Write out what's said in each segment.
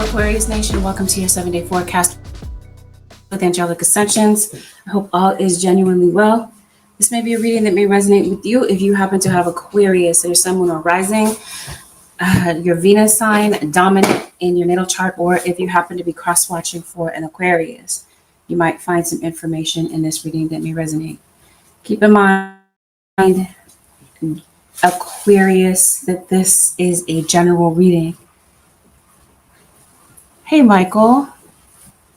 Aquarius Nation, welcome to your 7-day forecast with angelic ascensions. I hope all is genuinely well. This may be a reading that may resonate with you if you happen to have Aquarius or someone or rising, your Venus sign dominant in your natal chart, or if you happen to be cross-watching for an Aquarius. You might find some information in this reading that may resonate. Keep in mind, Aquarius, that this is a general reading. Hey, Michael,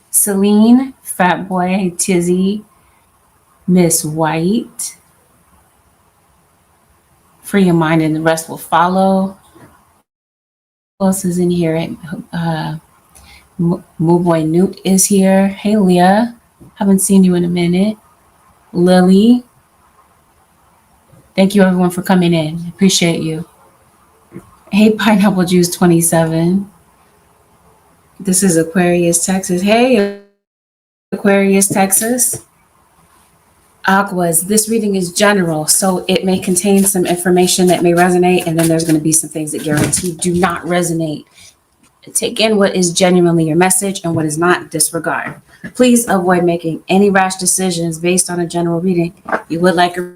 Celine, Fat Boy, Tizzy, Miss White. Free your mind and the rest will follow. Who else is in here? Moo Boy Newt is here. Hey, Leah. Haven't seen you in a minute. Lily. Thank you, everyone, for coming in. Appreciate you. Hey, Pineapple Juice 27. This is Aquarius, Texas. Hey, Aquarius, Texas. Aquas, this reading is general, so it may contain some information that may resonate, and then there's going to be some things that guarantee do not resonate. Take in what is genuinely your message and what is not, disregard. Please avoid making any rash decisions based on a general reading. If you would like a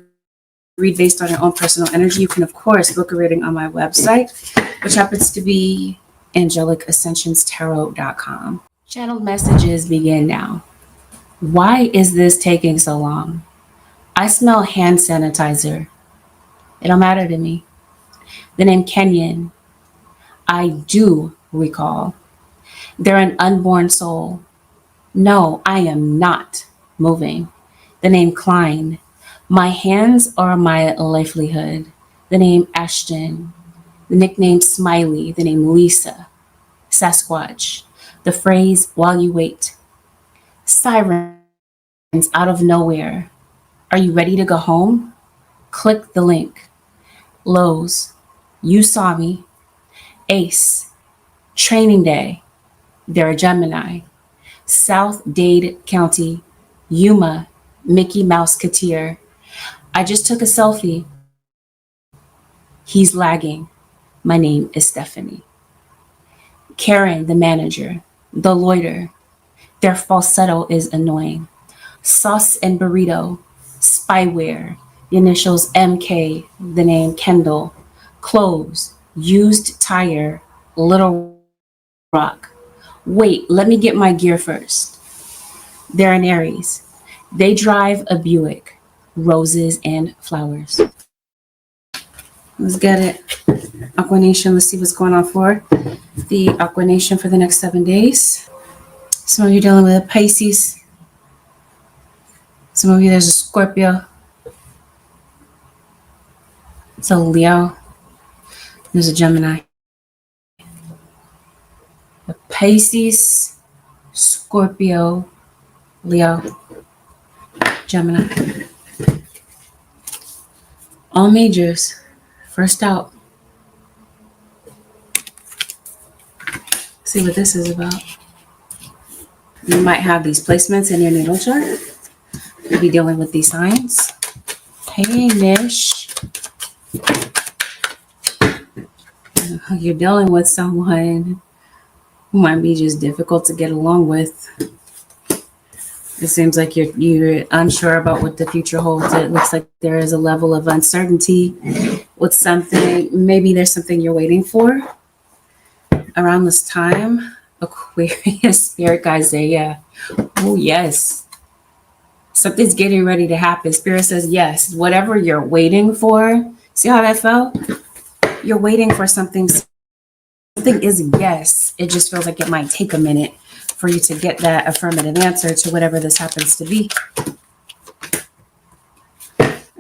read based on your own personal energy, you can, of course, book a reading on my website, which happens to be angelic-ascensions-tarot.com. Channeled messages begin now. Why is this taking so long? I smell hand sanitizer. It don't matter to me. The name Kenyon, I do recall. They're an unborn soul. No, I am not moving. The name Klein. My hands are my livelihood. The name Ashton. The nickname Smiley. The name Lisa. Sasquatch. The phrase while you wait. Sirens out of nowhere. Are you ready to go home? Click the link. Lowe's. You saw me. Ace. Training day. They're a Gemini. South Dade County. Yuma. Mickey Mouse Katir. I just took a selfie. He's lagging. My name is Stephanie. Karen, the manager. The loiter. Their falsetto is annoying. Sauce and burrito. Spyware. The initials MK. The name Kendall. Clothes. Used tire. Little Rock. Wait, let me get my gear first. They're an Aries. They drive a Buick. Roses and flowers. Let's get it. Aqua Nation, let's see what's going on for the Aqua Nation for the next 7 days. Some of you dealing with a Pisces. Some of you, there's a Scorpio. It's a Leo. There's a Gemini. A Pisces, Scorpio, Leo, Gemini. All majors. First out. See what this is about. You might have these placements in your natal chart. You'll be dealing with these signs. Hey, Nish. You're dealing with someone who might be just difficult to get along with. It seems like you're unsure about what the future holds. It looks like there is a level of uncertainty with something. Maybe there's something you're waiting for. Around this time, Aquarius, Spirit guys say, yeah. Oh, yes. Something's getting ready to happen. Spirit says, yes. Whatever you're waiting for. See how that felt? You're waiting for something. Something is a yes. It just feels like it might take a minute for you to get that affirmative answer to whatever this happens to be.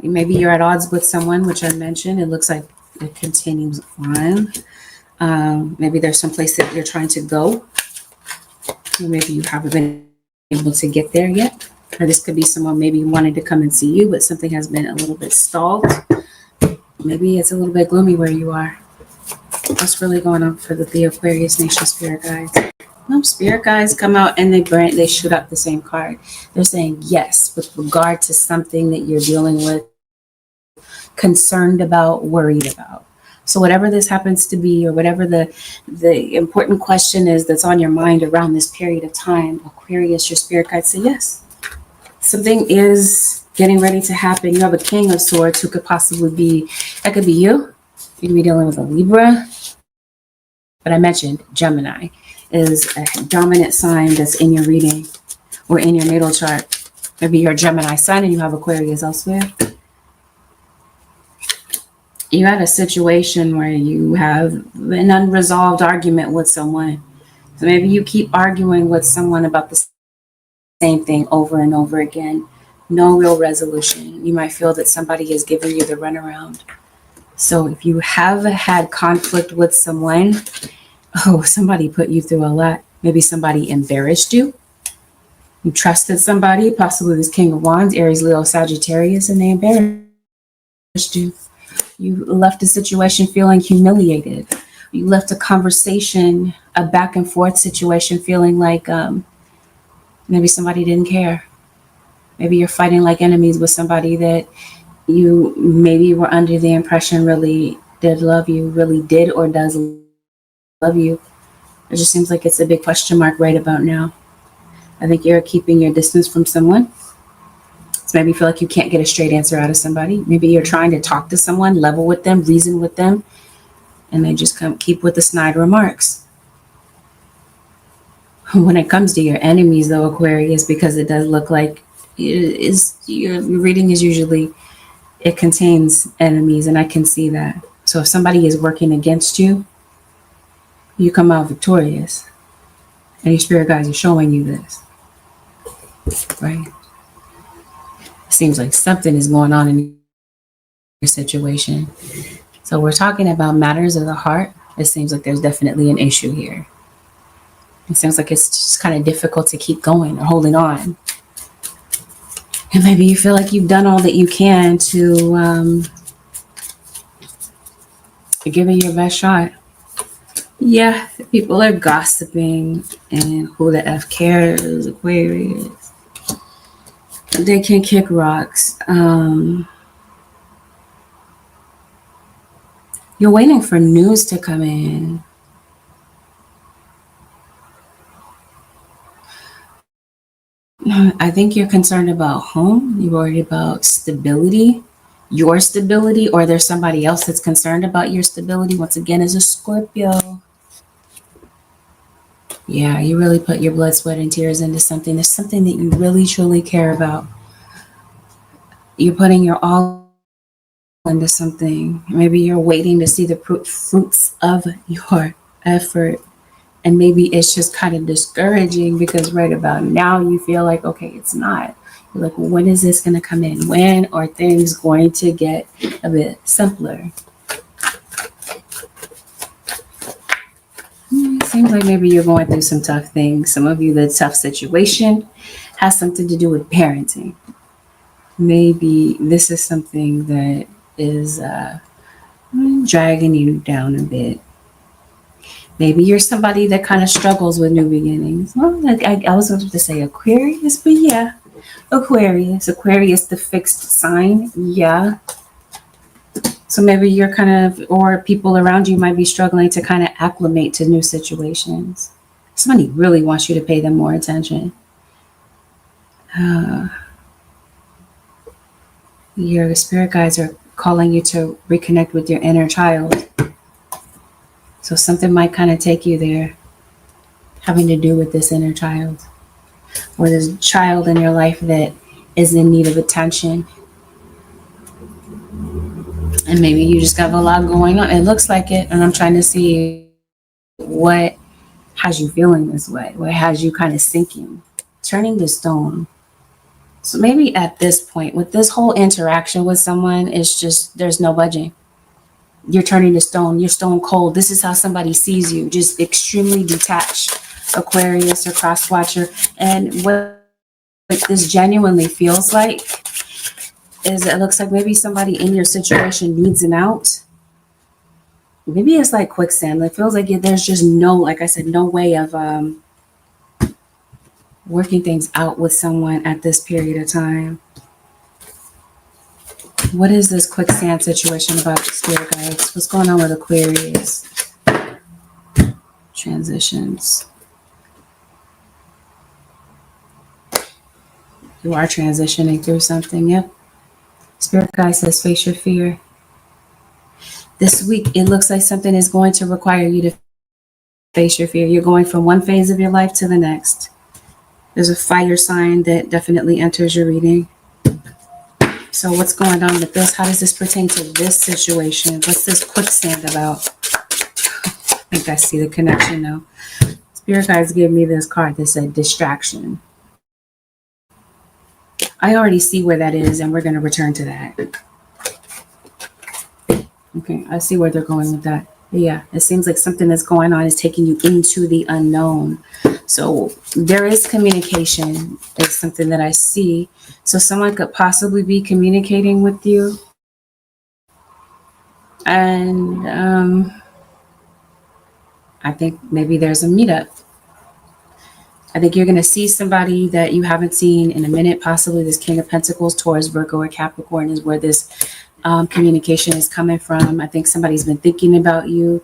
Maybe you're at odds with someone, which I mentioned. It looks like it continues on. Maybe there's some place that you're trying to go. Or maybe you haven't been able to get there yet. Or this could be someone maybe wanting to come and see you, but something has been a little bit stalled. Maybe it's a little bit gloomy where you are. What's really going on for the Aquarius Nation Spirit guides? No, Spirit guides come out and they shoot up the same card. They're saying yes with regard to something that you're dealing with, concerned about, worried about. So whatever this happens to be, or whatever the important question is that's on your mind around this period of time, Aquarius, your spirit guide say yes. Something is getting ready to happen. You have a King of Swords who could possibly be, that could be you. You could be dealing with a Libra. But I mentioned Gemini is a dominant sign that's in your reading or in your natal chart. Maybe you're a Gemini sun and you have Aquarius elsewhere. You had a situation where you have an unresolved argument with someone. So maybe you keep arguing with someone about the same thing over and over again. No real resolution. You might feel that somebody is giving you the runaround. So if you have had conflict with someone, somebody put you through a lot. Maybe somebody embarrassed you. You trusted somebody, possibly this King of Wands, Aries, Leo, Sagittarius, and they embarrassed you. You left a situation feeling humiliated. You left a conversation, a back and forth situation, feeling like maybe somebody didn't care. Maybe you're fighting like enemies with somebody that you maybe were under the impression really did love you, really did or does love you. It just seems like it's a big question mark right about now. I think you're keeping your distance from someone. So maybe you feel like you can't get a straight answer out of somebody. Maybe you're trying to talk to someone, level with them, reason with them, and they just keep with the snide remarks. When it comes to your enemies, though, Aquarius, because it does look like your reading is usually, it contains enemies, and I can see that. So if somebody is working against you, you come out victorious. And your spirit guides are showing you this. Right? It seems like something is going on in your situation. So we're talking about matters of the heart. It seems like there's definitely an issue here. It seems like it's just kind of difficult to keep going or holding on. And maybe you feel like you've done all that you can to give it your best shot. Yeah, people are gossiping, and who the F cares, Aquarius. They can kick rocks. You're waiting for news to come in. I think you're concerned about home. You're worried about stability, your stability, or there's somebody else that's concerned about your stability. Once again, as a Scorpio. Yeah, you really put your blood, sweat, and tears into something. There's something that you really, truly care about. You're putting your all into something. Maybe you're waiting to see the fruits of your effort. And maybe it's just kind of discouraging because right about now you feel like, okay, it's not. You're like, well, when is this going to come in? When are things going to get a bit simpler? It seems like maybe you're going through some tough things. Some of you, the tough situation has something to do with parenting. Maybe this is something that is dragging you down a bit. Maybe you're somebody that kind of struggles with new beginnings. Well, I was going to say Aquarius, but yeah, Aquarius, the fixed sign. Yeah. So maybe you're kind of, or people around you might be struggling to kind of acclimate to new situations. Somebody really wants you to pay them more attention. Your spirit guides are calling you to reconnect with your inner child. So something might kind of take you there, having to do with this inner child, or this child in your life that is in need of attention. And maybe you just got a lot going on. It looks like it. And I'm trying to see what has you feeling this way, what has you kind of sinking, turning to stone. So maybe at this point, with this whole interaction with someone, it's just, there's no budging. You're turning to stone. You're stone cold. This is how somebody sees you, just extremely detached, Aquarius or cross watcher. And what this genuinely feels like is it looks like maybe somebody in your situation needs an out. Maybe it's like quicksand. It feels like there's just no, like I said, no way of working things out with someone at this period of time. What is this quicksand situation about, spirit guides? What's going on with Aquarius? Transitions. You are transitioning through something. Yep. Spirit guide says face your fear. This week, it looks like something is going to require you to face your fear. You're going from one phase of your life to the next. There's a fire sign that definitely enters your reading. So what's going on with this? How does this pertain to this situation? What's this quicksand about? I think I see the connection now. Spirit guides gave me this card that said distraction. I already see where that is, and we're going to return to that. Okay, I see where they're going with that. But yeah, it seems like something that's going on is taking you into the unknown. So there is communication. It's something that I see. So someone could possibly be communicating with you. And I think maybe there's a meetup. I think you're going to see somebody that you haven't seen in a minute. Possibly this King of Pentacles, Taurus, Virgo, or Capricorn is where this communication is coming from. I think somebody's been thinking about you.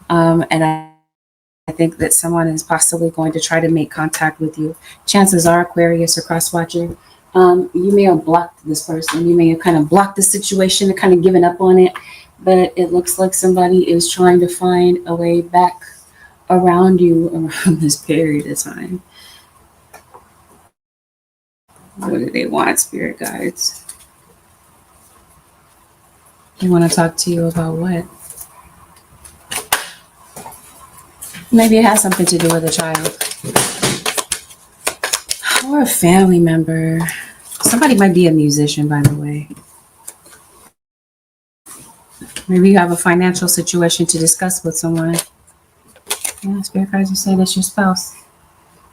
And I think that someone is possibly going to try to make contact with you. Chances are, Aquarius or Cross-Watcher, you may have blocked this person. You may have kind of blocked the situation and kind of given up on it. But it looks like somebody is trying to find a way back around you around this period of time. What do they want, spirit guides? They want to talk to you about what? Maybe it has something to do with a child. Or a family member. Somebody might be a musician, by the way. Maybe you have a financial situation to discuss with someone. Yeah, spirit guides are saying that's your spouse.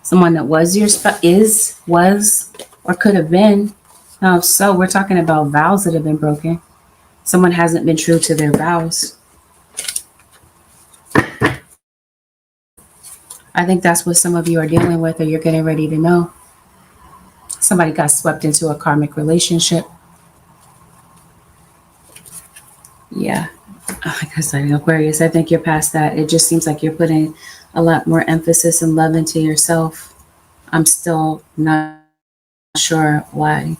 Someone that was your spouse, was, or could have been. Now, so we're talking about vows that have been broken. Someone hasn't been true to their vows. I think that's what some of you are dealing with, or you're getting ready to know. Somebody got swept into a karmic relationship. Yeah. Like I said, Aquarius, I think you're past that. It just seems like you're putting a lot more emphasis and love into yourself. I'm still not sure why.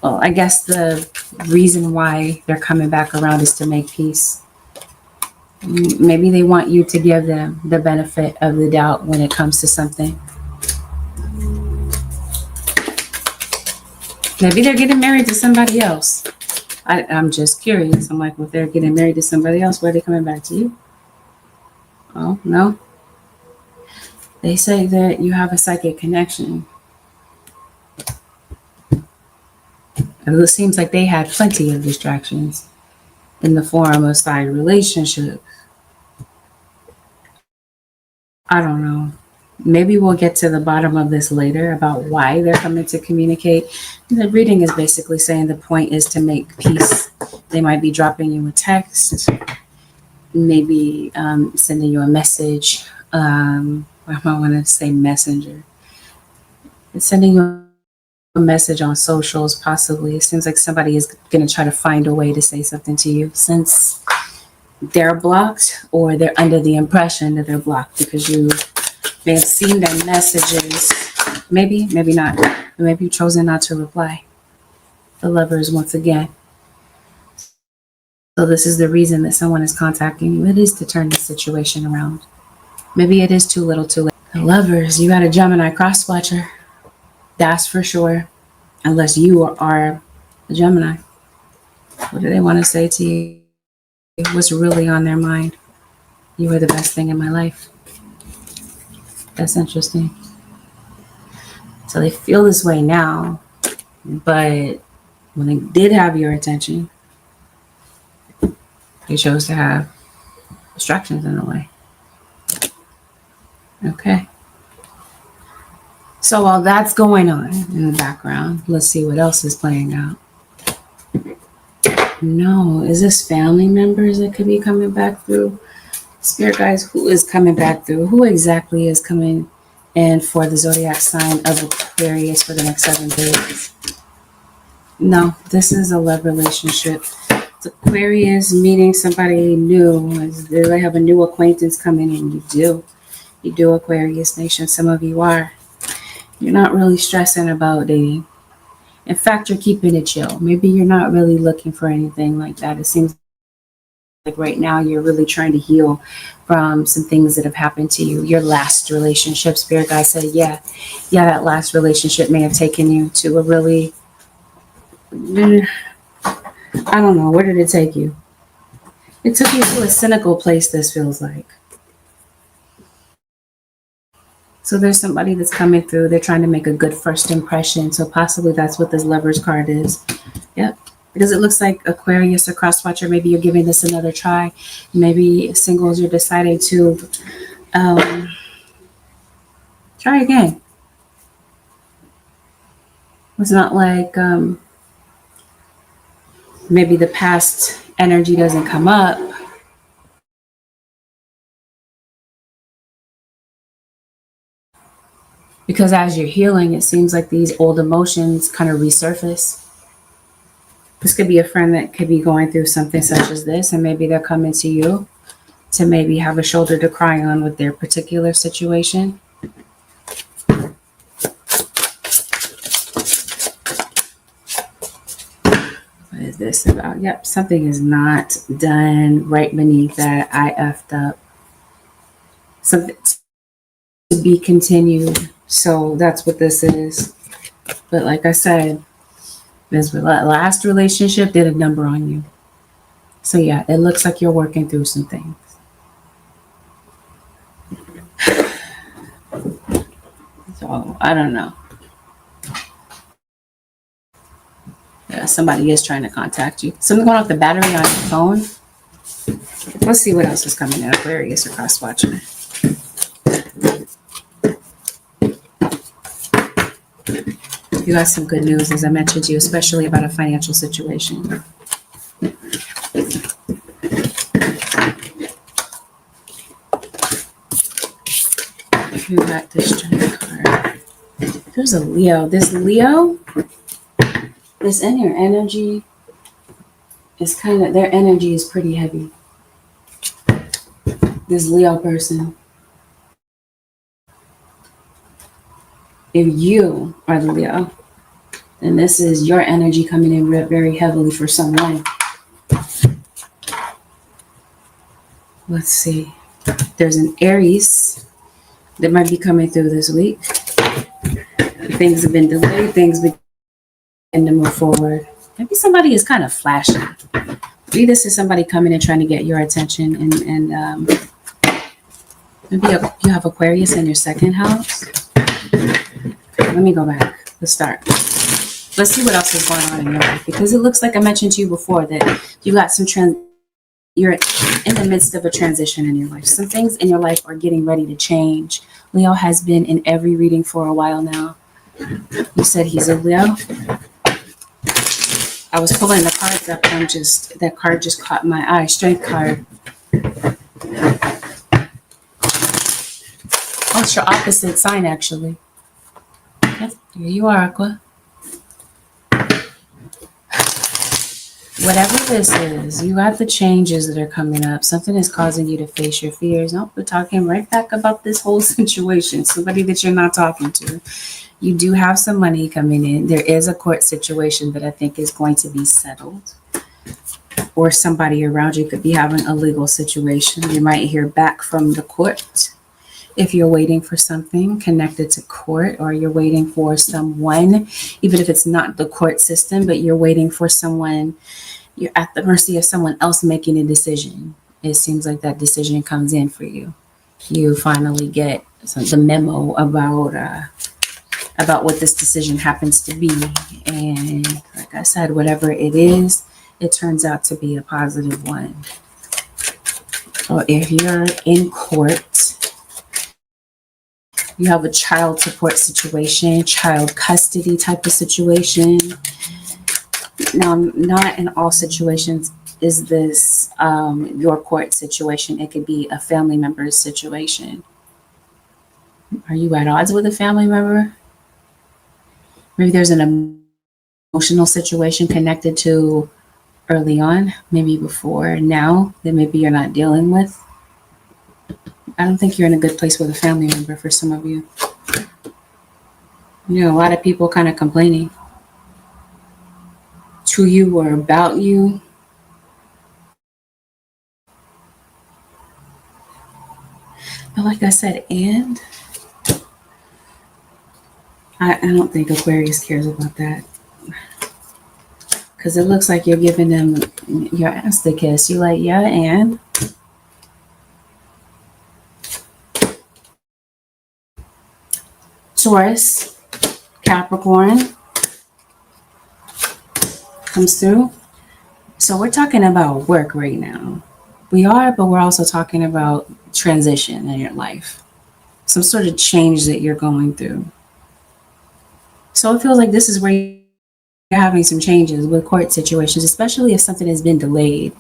Well, I guess the reason why they're coming back around is to make peace. Maybe they want you to give them the benefit of the doubt when it comes to something. Maybe they're getting married to somebody else. I'm just curious. I'm like, well, if they're getting married to somebody else, why are they coming back to you? Oh, no. They say that you have a psychic connection. It seems like they had plenty of distractions in the form of side relationship. I don't know. Maybe we'll get to the bottom of this later about why they're coming to communicate. The reading is basically saying the point is to make peace. They might be dropping you a text, maybe sending you a message. I want to say messenger. It's sending you a message on socials, possibly. It seems like somebody is going to try to find a way to say something to you since they're blocked, or they're under the impression that they're blocked because you may have seen their messages. Maybe not. Maybe you've chosen not to reply. The Lovers once again. So this is the reason that someone is contacting you. It is to turn the situation around. Maybe it is too little too late. The Lovers, you got a Gemini cross-watcher. That's for sure. Unless you are a Gemini. What do they want to say to you? What's really on their mind? You are the best thing in my life. That's interesting. So they feel this way now, but when they did have your attention, they chose to have distractions in the way. Okay. So while that's going on in the background, let's see what else is playing out. No, is this family members that could be coming back through? Spirit guides, who is coming back through? Who exactly is coming in for the zodiac sign of Aquarius for the next 7 days? No, this is a love relationship. It's Aquarius meeting somebody new. They have a new acquaintance coming in. You do, Aquarius Nation. Some of you are. You're not really stressing about dating. In fact, you're keeping it chill. Maybe you're not really looking for anything like that. It seems like right now you're really trying to heal from some things that have happened to you. Your last relationship, Spirit Guide said, yeah, that last relationship may have taken you to a really, I don't know, where did it take you? It took you to a cynical place, this feels like. So there's somebody that's coming through. They're trying to make a good first impression. So possibly that's what this Lover's card is. Yep. Because it looks like Aquarius or Crosswatcher, maybe you're giving this another try. Maybe singles, you're deciding to try again. It's not like maybe the past energy doesn't come up. Because as you're healing, it seems like these old emotions kind of resurface. This could be a friend that could be going through something such as this, and maybe they're coming to you to maybe have a shoulder to cry on with their particular situation. What is this about? Yep, something is not done right beneath that. I effed up. Something to be continued. So that's what this is. But like I said, this last relationship did a number on you. So yeah, it looks like you're working through some things. So I don't know. Yeah, somebody is trying to contact you. Something going off the battery on your phone. Let's see what else is coming in Aquarius or cross watching. You got some good news, as I mentioned to you, especially about a financial situation. You got this Strength card. There's a Leo. This Leo is in your energy. It's kind of, their energy is pretty heavy. This Leo person. If you are the Leo, then this is your energy coming in very heavily for someone. Let's see. There's an Aries that might be coming through this week. Things have been delayed. Things begin to move forward. Maybe somebody is kind of flashing. Maybe this is somebody coming and trying to get your attention. And maybe you have Aquarius in your second house. Let me go back. Let's start. Let's see what else is going on in your life. Because it looks like I mentioned to you before that you got some you're in the midst of a transition in your life. Some things in your life are getting ready to change. Leo has been in every reading for a while now. You said he's a Leo. I was pulling the cards up and that card just caught my eye. Strength card. Oh, it's your opposite sign, actually. Yep, here you are, Aqua. Whatever this is, you got the changes that are coming up. Something is causing you to face your fears. Nope, we're talking right back about this whole situation. Somebody that you're not talking to. You do have some money coming in. There is a court situation that I think is going to be settled. Or somebody around you could be having a legal situation. You might hear back from the court. If you're waiting for something connected to court, or you're waiting for someone, even if it's not the court system, but you're waiting for someone, you're at the mercy of someone else making a decision. It seems like that decision comes in for you. You finally get the memo about what this decision happens to be. And like I said, whatever it is, it turns out to be a positive one. Or if you're in court, you have a child support situation, child custody type of situation. Now, not in all situations is this your court situation. It could be a family member's situation. Are you at odds with a family member? Maybe there's an emotional situation connected to early on, maybe before now, that maybe you're not dealing with. I don't think you're in a good place with a family member for some of you. You know, a lot of people kind of complaining to you or about you. But like I said, and I don't think Aquarius cares about that. Because it looks like you're giving them your ass to kiss. You're like, yeah, and Taurus, Capricorn comes through. So we're talking about work right now. We are, but we're also talking about transition in your life, some sort of change that you're going through. So it feels like this is where you're having some changes with court situations, especially if something has been delayed.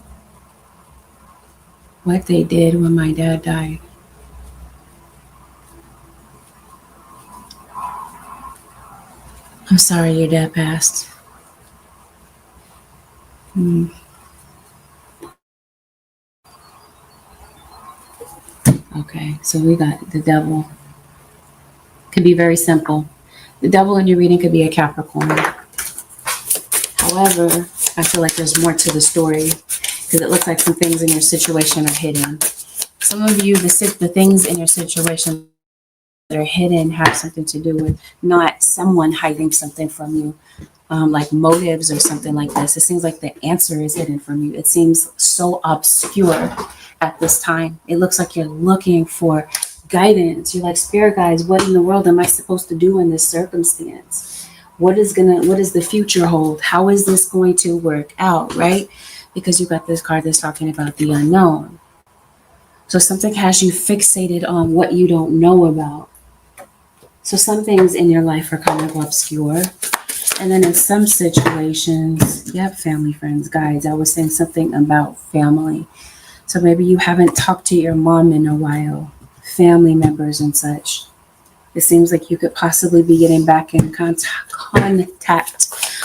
What they did when my dad died. I'm sorry your dad passed. Hmm. Okay, so we got the devil. Could be very simple. The devil in your reading could be a Capricorn. However, I feel like there's more to the story because it looks like some things in your situation are hidden. Some of you, the things in your situation that are hidden have something to do with not someone hiding something from you, like motives or something like this. It seems like the answer is hidden from you. It seems so obscure at this time. It looks like you're looking for guidance. You're like, spirit guides, what in the world am I supposed to do in this circumstance? What does the future hold? How is this going to work out, right? Because you got this card that's talking about the unknown. So something has you fixated on what you don't know about. So some things in your life are kind of obscure. And then in some situations, you have family, friends, guides. I was saying something about family. So maybe you haven't talked to your mom in a while, family members and such. It seems like you could possibly be getting back in contact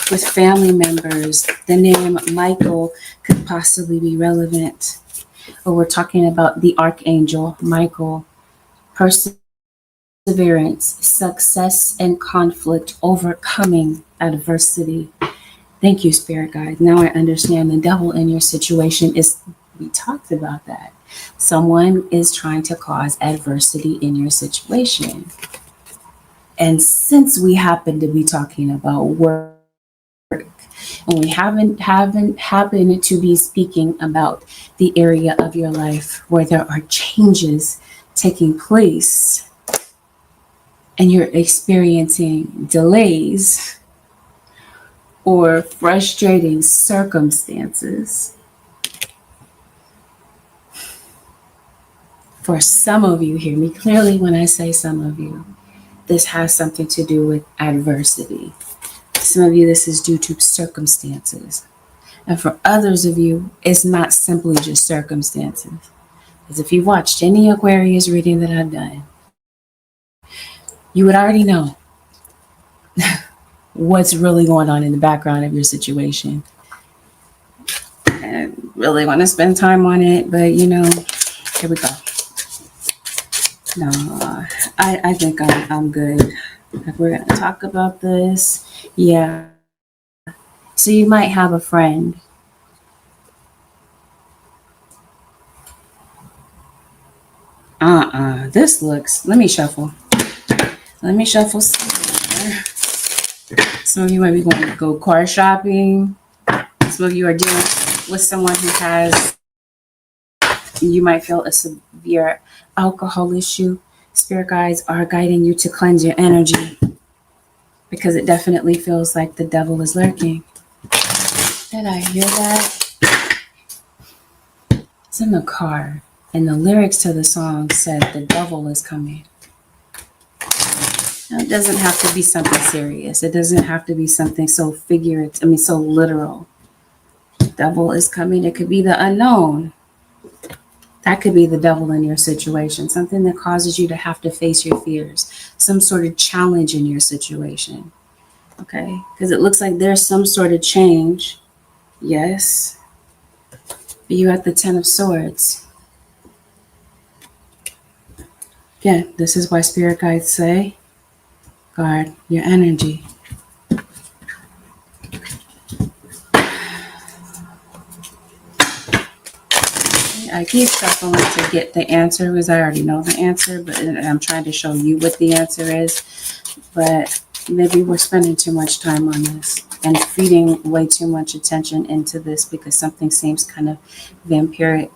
with family members. The name Michael could possibly be relevant. Or we're talking about the Archangel Michael. Perseverance, success, and conflict, overcoming adversity. Thank you, Spirit Guide. Now I understand the devil in your situation is, we talked about that. Someone is trying to cause adversity in your situation. And since we happen to be talking about work, and we haven't happened to be speaking about the area of your life where there are changes taking place and you're experiencing delays or frustrating circumstances. For some of you, hear me clearly when I say some of you, this has something to do with adversity. Some of you, this is due to circumstances. And for others of you, it's not simply just circumstances. Because if you've watched any Aquarius reading that I've done, you would already know what's really going on in the background of your situation. And really want to spend time on it, but here we go. No, I think I'm good. If we're going to talk about this, yeah. So you might have a friend. This looks, let me shuffle. Some of you might be going to go car shopping. Some of you are dealing with someone who has, you might feel a severe alcohol issue. Spirit guides are guiding you to cleanse your energy because it definitely feels like the devil is lurking. Did I hear that? It's in the car, and the lyrics to the song said the devil is coming. Now, it doesn't have to be something serious. It doesn't have to be something so figurative, so literal. The devil is coming. It could be the unknown. That could be the devil in your situation, something that causes you to have to face your fears, some sort of challenge in your situation. Okay, because it looks like there's some sort of change. Yes. But you got the Ten of Swords. Again, this is why spirit guides say, guard your energy. I keep shuffling to get the answer because I already know the answer, but I'm trying to show you what the answer is. But maybe we're spending too much time on this and feeding way too much attention into this because something seems kind of vampiric.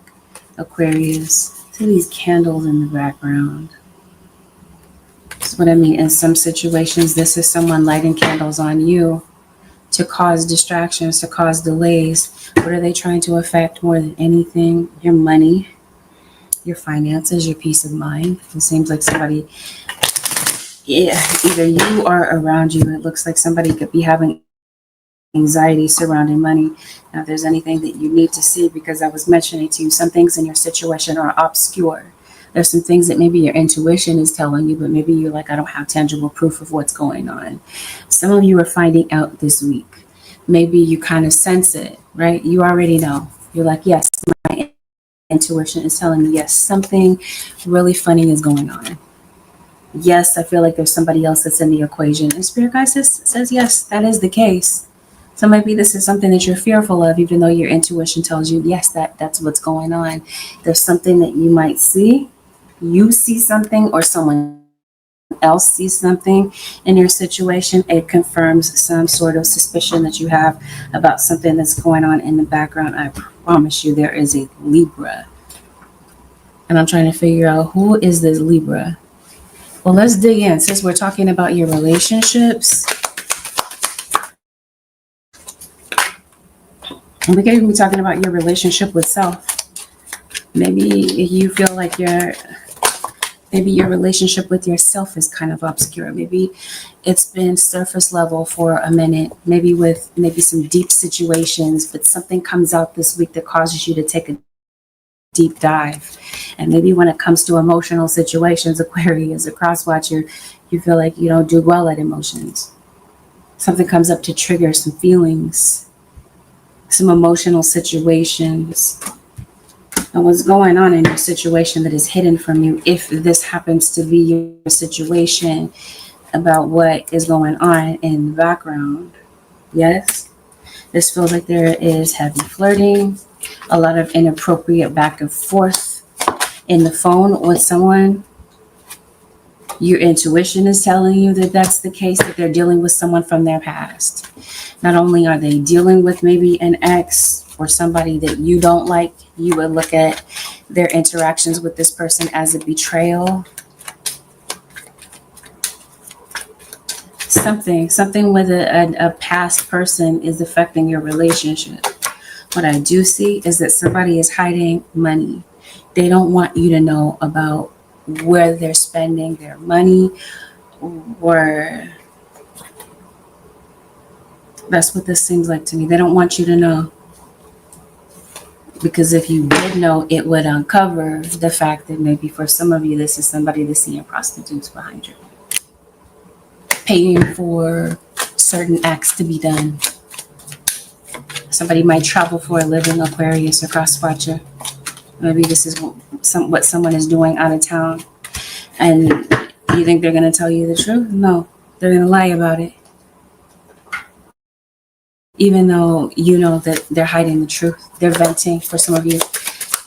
Aquarius. See these candles in the background. That's what I mean. In some situations, this is someone lighting candles on you to cause distractions, to cause delays. What are they trying to affect more than anything? Your money, your finances, your peace of mind. It seems like somebody, yeah, either you or around you, it looks like somebody could be having anxiety surrounding money. Now, if there's anything that you need to see, because I was mentioning to you, some things in your situation are obscure. There's some things that maybe your intuition is telling you, but maybe you're like, I don't have tangible proof of what's going on. Some of you are finding out this week. Maybe you kind of sense it, right? You already know. You're like, yes, my intuition is telling me, yes, something really funny is going on. Yes, I feel like there's somebody else that's in the equation. And Spirit Guide says, yes, that is the case. So maybe this is something that you're fearful of, even though your intuition tells you, yes, that's what's going on. There's something that you might see. You see something, or someone else sees something in your situation. It confirms some sort of suspicion that you have about something that's going on in the background. I promise you, there is a Libra. And I'm trying to figure out, who is this Libra? Well, let's dig in. Since we're talking about your relationships, and we can even be talking about your relationship with self. Maybe you feel like maybe your relationship with yourself is kind of obscure. Maybe it's been surface level for a minute, maybe with maybe some deep situations, but something comes out this week that causes you to take a deep dive. And maybe when it comes to emotional situations, Aquarius, a cross watcher, you feel like you don't do well at emotions. Something comes up to trigger some feelings, some emotional situations. And what's going on in your situation that is hidden from you, if this happens to be your situation, about what is going on in the background. Yes, this feels like there is heavy flirting, a lot of inappropriate back and forth in the phone with someone. Your intuition is telling you that that's the case, that they're dealing with someone from their past. Not only are they dealing with maybe an ex or somebody that you don't like, you would look at their interactions with this person as a betrayal. Something with a past person is affecting your relationship. What I do see is that somebody is hiding money. They don't want you to know about where they're spending their money, or that's what this seems like to me. They don't want you to know. Because if you did know, it would uncover the fact that maybe for some of you, this is somebody that's seeing prostitutes behind you, paying for certain acts to be done. Somebody might travel for a living, Aquarius or cross watcher. Maybe this is what someone is doing out of town. And you think they're going to tell you the truth? No, they're going to lie about it. Even though you know that they're hiding the truth. They're venting. For some of you,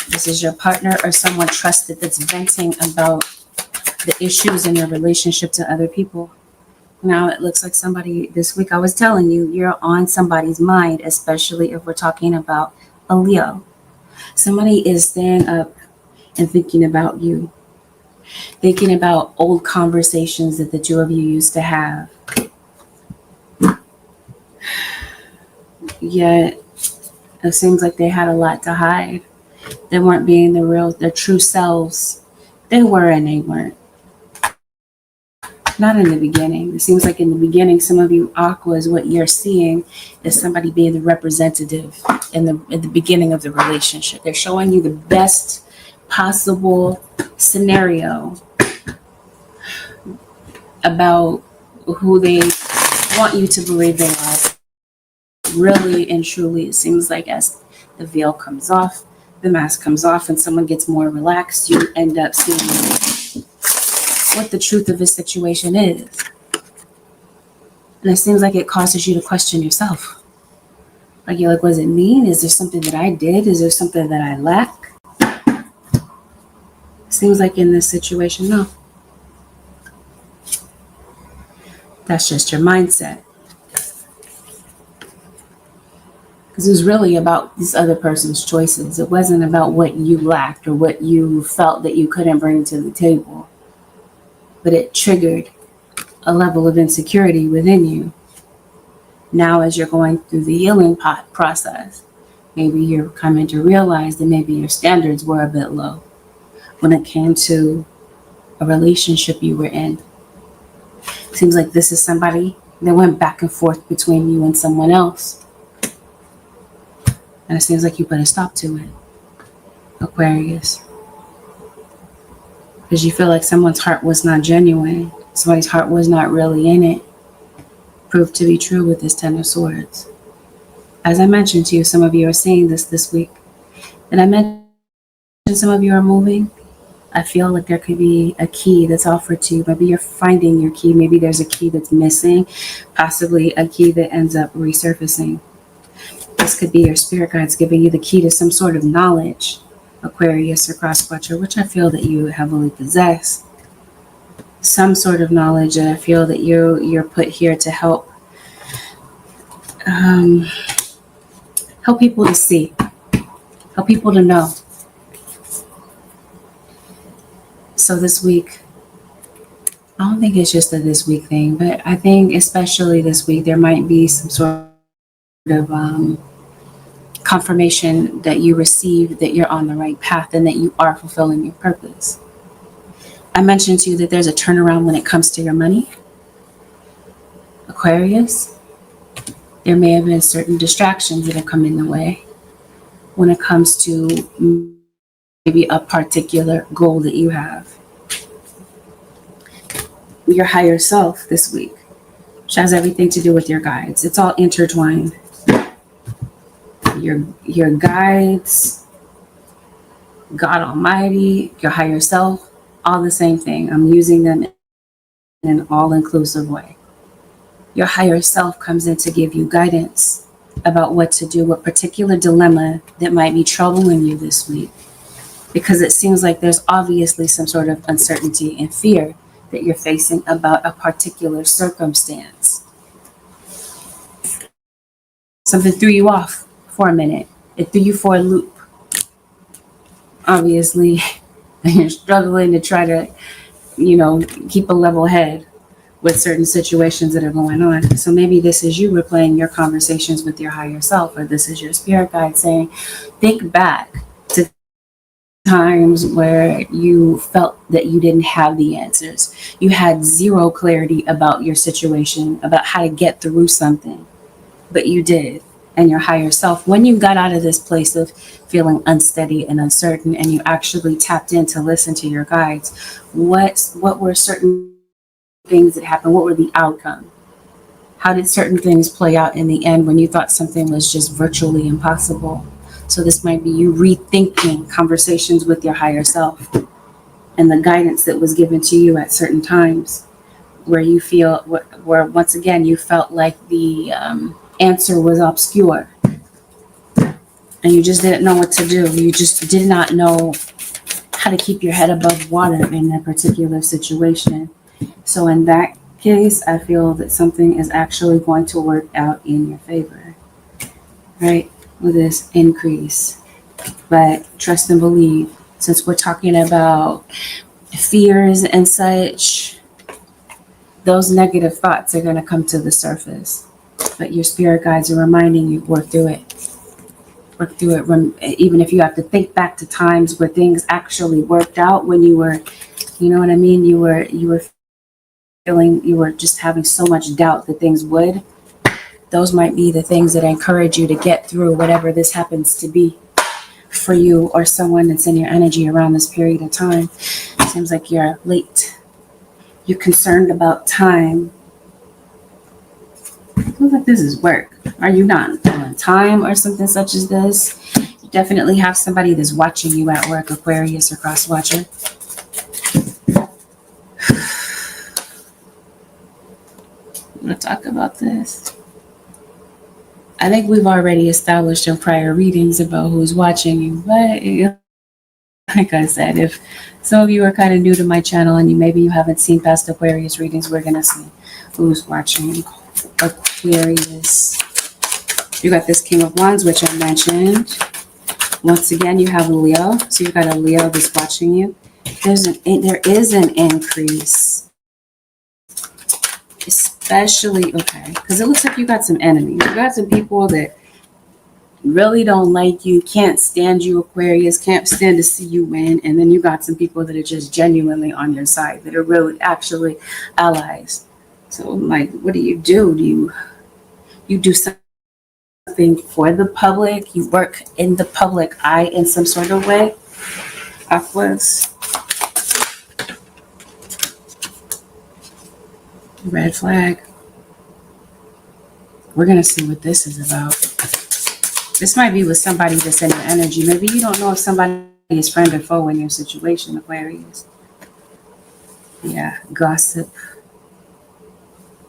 this is your partner or someone trusted that's venting about the issues in your relationship to other people. Now it looks like somebody this week, I was telling you, you're on somebody's mind, especially if we're talking about a Leo. Somebody is staying up and thinking about you, thinking about old conversations that the two of you used to have. Yet it seems like they had a lot to hide. They weren't being their true selves. They were and they weren't. Not in the beginning. It seems like in the beginning, some of you Aquas, what you're seeing is somebody being the representative in the beginning of the relationship. They're showing you the best possible scenario about who they want you to believe they are. Really and truly, it seems like as the veil comes off, the mask comes off, and someone gets more relaxed, you end up seeing what the truth of the situation is. And it seems like it causes you to question yourself. Like, you're like, was it me? Is there something that I did? Is there something that I lack? Seems like in this situation, no. That's just your mindset. Because it was really about this other person's choices. It wasn't about what you lacked or what you felt that you couldn't bring to the table. But it triggered a level of insecurity within you. Now, as you're going through the healing process, maybe you're coming to realize that maybe your standards were a bit low when it came to a relationship you were in. Seems like this is somebody that went back and forth between you and someone else. And it seems like you put a stop to it, Aquarius. Because you feel like someone's heart was not genuine. Somebody's heart was not really in it. Proved to be true with this Ten of Swords. As I mentioned to you, some of you are seeing this week. And I mentioned some of you are moving. I feel like there could be a key that's offered to you. Maybe you're finding your key. Maybe there's a key that's missing. Possibly a key that ends up resurfacing. This could be your spirit guides giving you the key to some sort of knowledge, Aquarius or Crosswatcher, which I feel that you heavily possess. Some sort of knowledge that I feel that you're put here to help help people to see, help people to know. So this week, I don't think it's just a this week thing, but I think especially this week, there might be some sort of confirmation that you receive that you're on the right path and that you are fulfilling your purpose. I mentioned to you that there's a turnaround when it comes to your money, Aquarius. There may have been certain distractions that have come in the way when it comes to maybe a particular goal that you have. Your higher self this week, which has everything to do with your guides. It's all intertwined. Your guides, God Almighty, your higher self, all the same thing. I'm using them in an all-inclusive way. Your higher self comes in to give you guidance about what to do, what particular dilemma that might be troubling you this week. Because it seems like there's obviously some sort of uncertainty and fear that you're facing about a particular circumstance. Something threw you off for a minute. It threw you for a loop. Obviously, you're struggling to try to, keep a level head with certain situations that are going on. So maybe this is you replaying your conversations with your higher self, or this is your spirit guide saying, think back to times where you felt that you didn't have the answers. You had zero clarity about your situation, about how to get through something, but you did. And your higher self, when you got out of this place of feeling unsteady and uncertain, and you actually tapped in to listen to your guides, what were certain things that happened? What were the outcome? How did certain things play out in the end when you thought something was just virtually impossible? So this might be you rethinking conversations with your higher self and the guidance that was given to you at certain times where you feel, where once again, you felt like the answer was obscure and you just didn't know what to do. You just did not know how to keep your head above water in that particular situation. So in that case, I feel that something is actually going to work out in your favor, right? With this increase. But trust and believe, since we're talking about fears and such, those negative thoughts are going to come to the surface. But your spirit guides are reminding you, work through it. Work through it. Even if you have to think back to times where things actually worked out, when you were, you know what I mean? You were feeling, you were just having so much doubt that things would. Those might be the things that encourage you to get through whatever this happens to be for you or someone that's in your energy around this period of time. It seems like you're late. You're concerned about time. feels like this is work. Are you not on time or something such as this? You definitely have somebody that's watching you at work, Aquarius or cross watcher. I'm going to talk about this. I think we've already established in prior readings about who's watching you, but like I said, if some of you are kind of new to my channel and maybe you haven't seen past Aquarius readings, we're going to see who's watching Aquarius. You got this King of Wands, which I mentioned. Once again, you have a Leo. So you've got a Leo that's watching you. There is an increase. Especially, okay, because it looks like you got some enemies. You got some people that really don't like you, can't stand you, Aquarius, can't stand to see you win. And then you got some people that are just genuinely on your side, that are really actually allies. So like, what do? You do something for the public? You work in the public eye in some sort of way? Aquas. Red flag. We're going to see what this is about. This might be with somebody that's in your energy. Maybe you don't know if somebody is friend or foe in your situation, Aquarius. Yeah, gossip.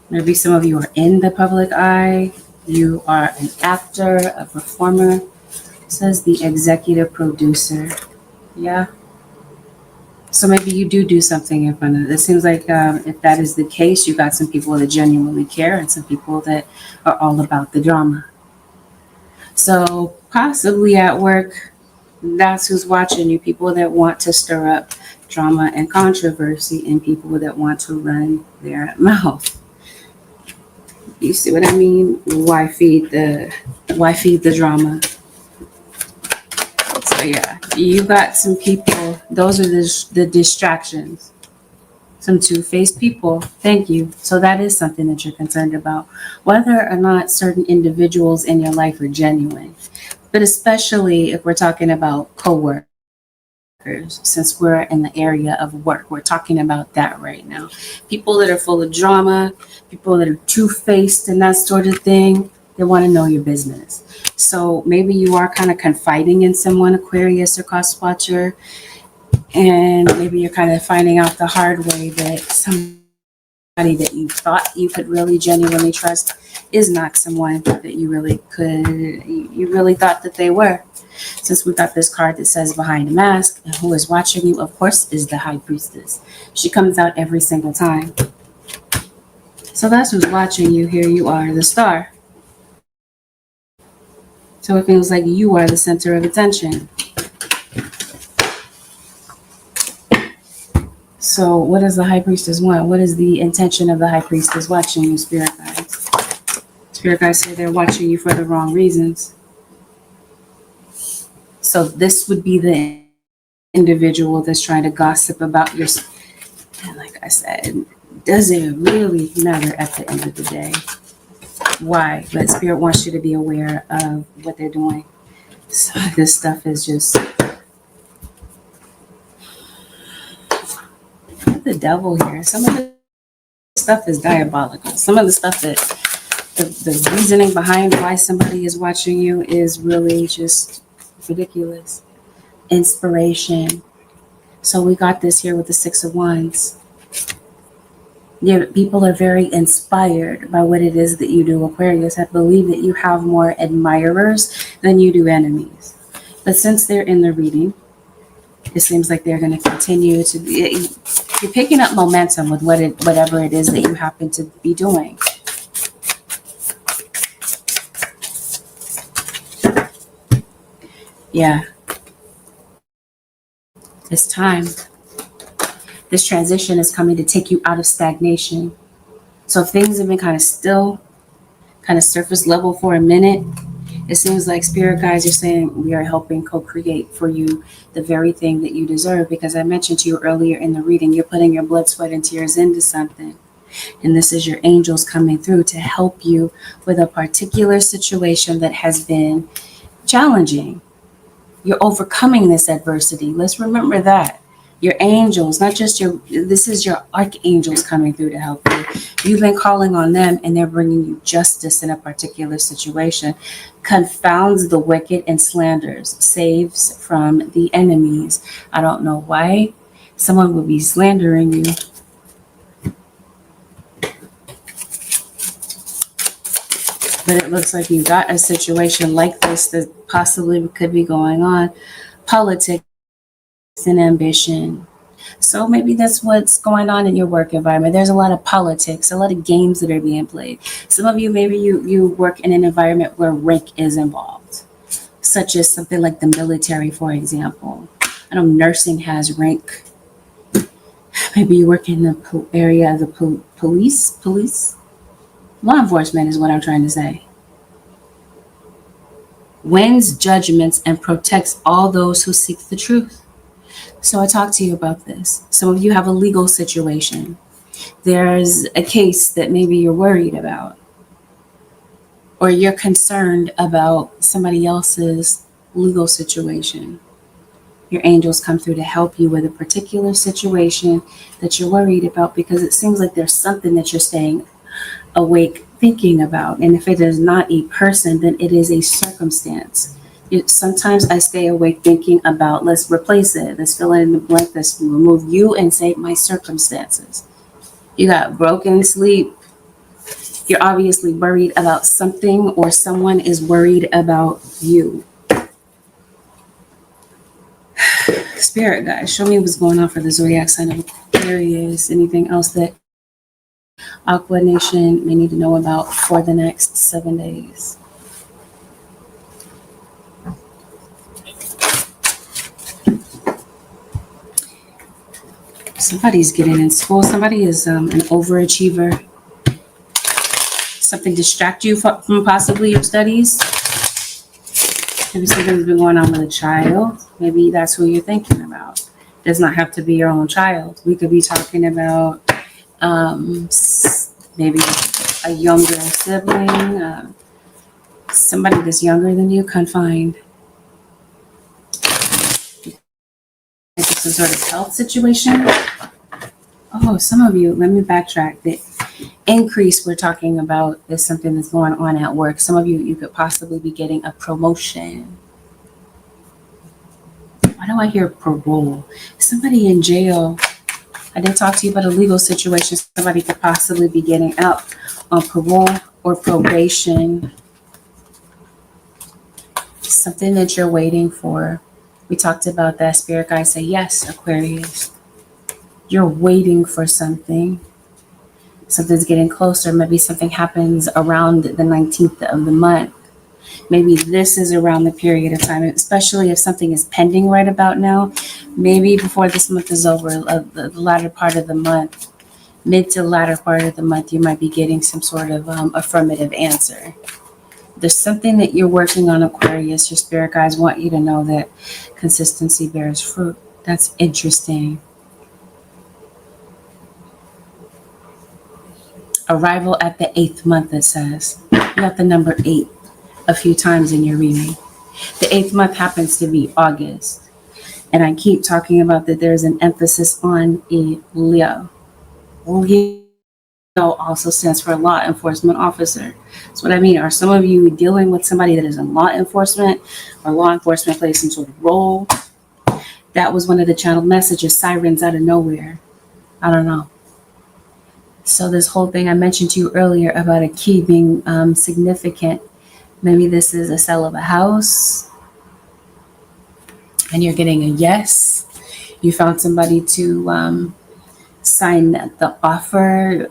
Maybe some of you are in the public eye. You are an actor, a performer. It says the executive producer. Yeah. So maybe you do something in front of it. It seems like if that is the case, you got some people that genuinely care and some people that are all about the drama. So possibly at work, that's who's watching you. People that want to stir up drama and controversy and people that want to run their mouth. You see what I mean? Why feed the drama? So yeah, you got some people. Those are the distractions. Some two-faced people. Thank you. So that is something that you're concerned about, whether or not certain individuals in your life are genuine. But especially if we're talking about coworkers, since we're in the area of work, we're talking about that right now. People that are full of drama, people that are two-faced and that sort of thing, they want to know your business. So maybe you are kind of confiding in someone, Aquarius or cross watcher, and maybe you're kind of finding out the hard way that somebody that you thought you could really genuinely trust is not someone that you really thought that they were. Since we got this card that says behind a mask, and who is watching you, of course, is the High Priestess. She comes out every single time. So that's who's watching you. Here you are, the star. So it feels like you are the center of attention. So what does the High Priestess want? What is the intention of the High Priestess watching you, Spirit guides? Spirit guides say they're watching you for the wrong reasons. So this would be the individual that's trying to gossip about your. And like I said, does it really matter at the end of the day? Why? But Spirit wants you to be aware of what they're doing. So this stuff is just the devil here. Some of the stuff is diabolical. Some of the stuff that the reasoning behind why somebody is watching you is really just ridiculous. Inspiration. So we got this here with the Six of Wands. Yeah, people are very inspired by what it is that you do, Aquarius. I believe that you have more admirers than you do enemies. But since they're in the reading, it seems like they're going to continue to be. You're picking up momentum with whatever it is that you happen to be doing. Yeah. It's time. This transition is coming to take you out of stagnation. So things have been kind of still, kind of surface level for a minute. It seems like spirit guides are saying we are helping co-create for you the very thing that you deserve. Because I mentioned to you earlier in the reading, you're putting your blood, sweat, and tears into something. And this is your angels coming through to help you with a particular situation that has been challenging. You're overcoming this adversity. Let's remember that. Your angels, not just this is your archangels coming through to help you. You've been calling on them and they're bringing you justice in a particular situation. Confounds the wicked and slanders, saves from the enemies. I don't know why someone would be slandering you, but it looks like you got a situation like this that possibly could be going on. Politics and ambition. So maybe that's what's going on in your work environment. There's a lot of politics, a lot of games that are being played. Some of you, maybe you work in an environment where rank is involved, such as something like the military, for example. I know nursing has rank. Maybe you work in the area of the police. Law enforcement is what I'm trying to say. Wins judgments and protects all those who seek the truth. So I talked to you about this. Some of you have a legal situation. There's a case that maybe you're worried about, or you're concerned about somebody else's legal situation. Your angels come through to help you with a particular situation that you're worried about, because it seems like there's something that you're staying awake thinking about. And if it is not a person, then it is a circumstance. Sometimes I stay awake thinking about, let's replace it, let's fill in the blank, let's remove you and say my circumstances. You got broken sleep. You're obviously worried about something, or someone is worried about you. Spirit guys, show me what's going on for the zodiac sign of Aquarius. Anything else that Aqua Nation may need to know about for the next 7 days? Somebody's getting in school. Somebody is an overachiever. Something distract you from possibly your studies. Maybe something's been going on with a child. Maybe that's who you're thinking about. It does not have to be your own child. We could be talking about maybe a younger sibling, somebody that's younger than you, confined. Some sort of health situation. Oh, some of you, let me backtrack. The increase we're talking about is something that's going on at work. Some of you could possibly be getting a promotion. Why do I hear parole? Somebody in jail. I did talk to you about a legal situation. Somebody could possibly be getting out on parole or probation. Something that you're waiting for. We talked about that. Spirit guys say, yes, Aquarius. You're waiting for something. Something's getting closer. Maybe something happens around the 19th of the month. Maybe this is around the period of time, especially if something is pending right about now. Maybe before this month is over, the latter part of the month, mid to latter part of the month, you might be getting some sort of affirmative answer. There's something that you're working on, Aquarius. Your spirit guides want you to know that consistency bears fruit. That's interesting. Arrival at the 8th month, it says. You got the number 8 a few times in your reading. The 8th month happens to be August. And I keep talking about that there's an emphasis on a Leo. Leo also stands for law enforcement officer. That's what I mean. Are some of you dealing with somebody that is in law enforcement, or law enforcement plays some sort of role? That was one of the channeled messages, sirens out of nowhere. I don't know. So this whole thing I mentioned to you earlier about a key being significant. Maybe this is a sale of a house and you're getting a yes. You found somebody to sign the offer.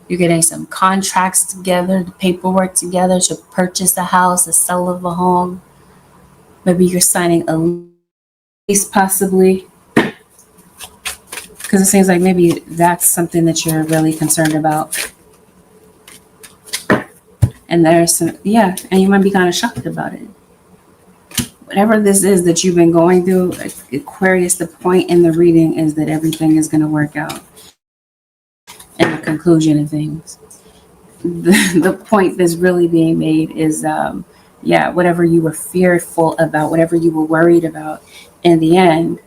You're getting some contracts together, the paperwork together to purchase a house, a sale of a home. Maybe you're signing a lease possibly. Because it seems like maybe that's something that you're really concerned about. And there's some, and you might be kind of shocked about it. Whatever this is that you've been going through, Aquarius, the point in the reading is that everything is going to work out. And the conclusion of things. The point that's really being made is, whatever you were fearful about, whatever you were worried about, in the end,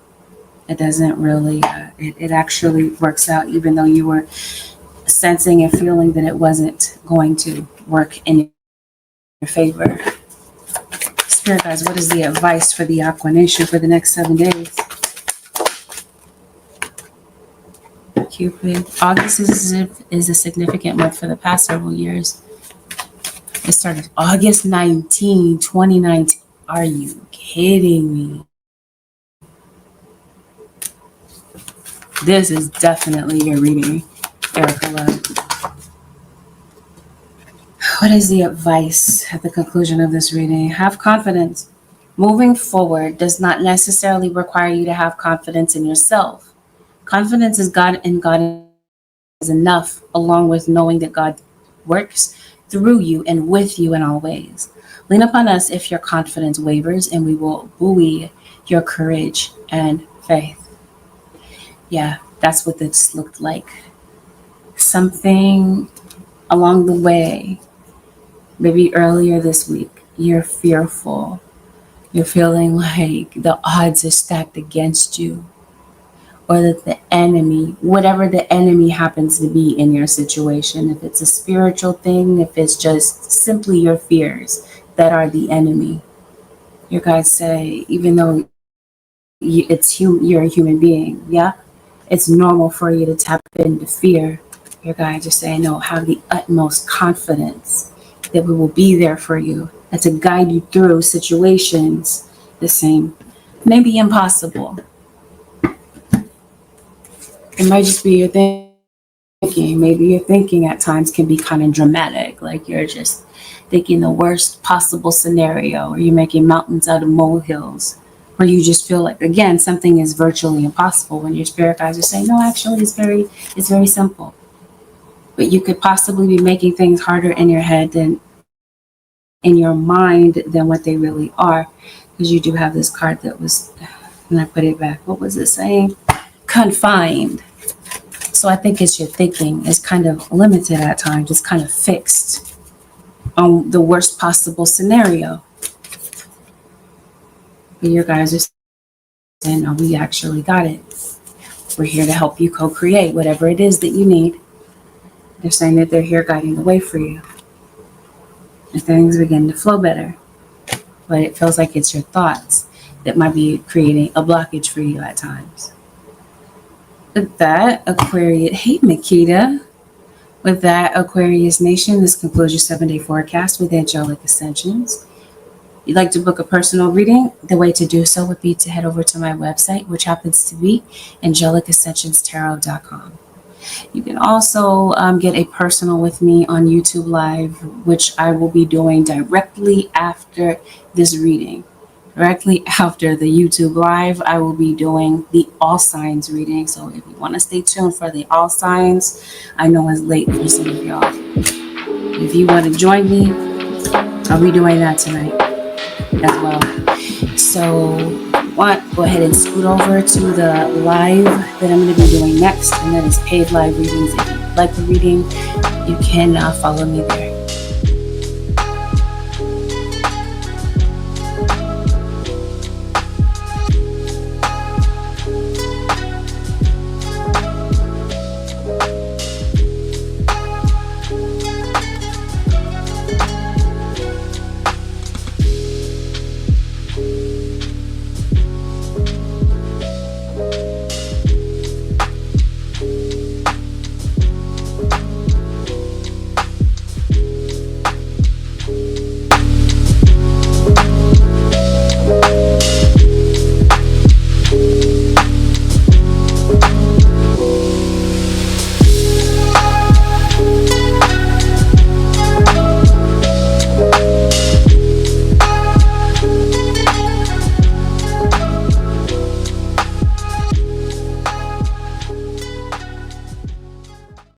It doesn't really, it actually works out, even though you were sensing and feeling that it wasn't going to work in your favor. Spirit guys, what is the advice for the Aqua Nation for the next 7 days? Cupid. August is a significant month for the past several years. It started August 19, 2019. Are you kidding me? This is definitely your reading, Erica Love. What is the advice at the conclusion of this reading? Have confidence. Moving forward does not necessarily require you to have confidence in yourself. Confidence in God is enough, along with knowing that God works through you and with you in all ways. Lean upon us if your confidence wavers, and we will buoy your courage and faith. Yeah, that's what this looked like. Something along the way, maybe earlier this week, you're fearful. You're feeling like the odds are stacked against you, or that the enemy, whatever the enemy happens to be in your situation, if it's a spiritual thing, if it's just simply your fears that are the enemy. Your guides say, even though you're a human being, yeah, it's normal for you to tap into fear. Your guides are saying, no, have the utmost confidence that we will be there for you and to guide you through situations the same, maybe impossible. It might just be your thinking. Maybe your thinking at times can be kind of dramatic, like you're just thinking the worst possible scenario, or you're making mountains out of molehills, where you just feel like, again, something is virtually impossible, when your spirit guides are saying, no, actually it's very simple. But you could possibly be making things harder in your head than in your mind than what they really are, because you do have this card that was, and I put it back, what was it saying? Confined. So I think it's your thinking is kind of limited at times. It's kind of fixed on the worst possible scenario. But your guys are saying, no, we actually got it. We're here to help you co-create whatever it is that you need. They're saying that they're here guiding the way for you. And things begin to flow better. But it feels like it's your thoughts that might be creating a blockage for you at times. With that, Aquarius, hey Makita. With that, Aquarius Nation, this concludes your 7-day forecast with angelic ascensions. If you'd like to book a personal reading, the way to do so would be to head over to my website, which happens to be angelicascensionstarot.com. You can also get a personal with me on YouTube Live, which I will be doing directly after this reading. Directly after the YouTube Live, I will be doing the all signs reading. So if you want to stay tuned for the all signs, I know it's late for some of y'all. If you want to join me, I'll be doing that tonight as well. So go ahead and scoot over to the live that I'm going to be doing next, and that is paid live readings. If you like the reading, you can follow me there.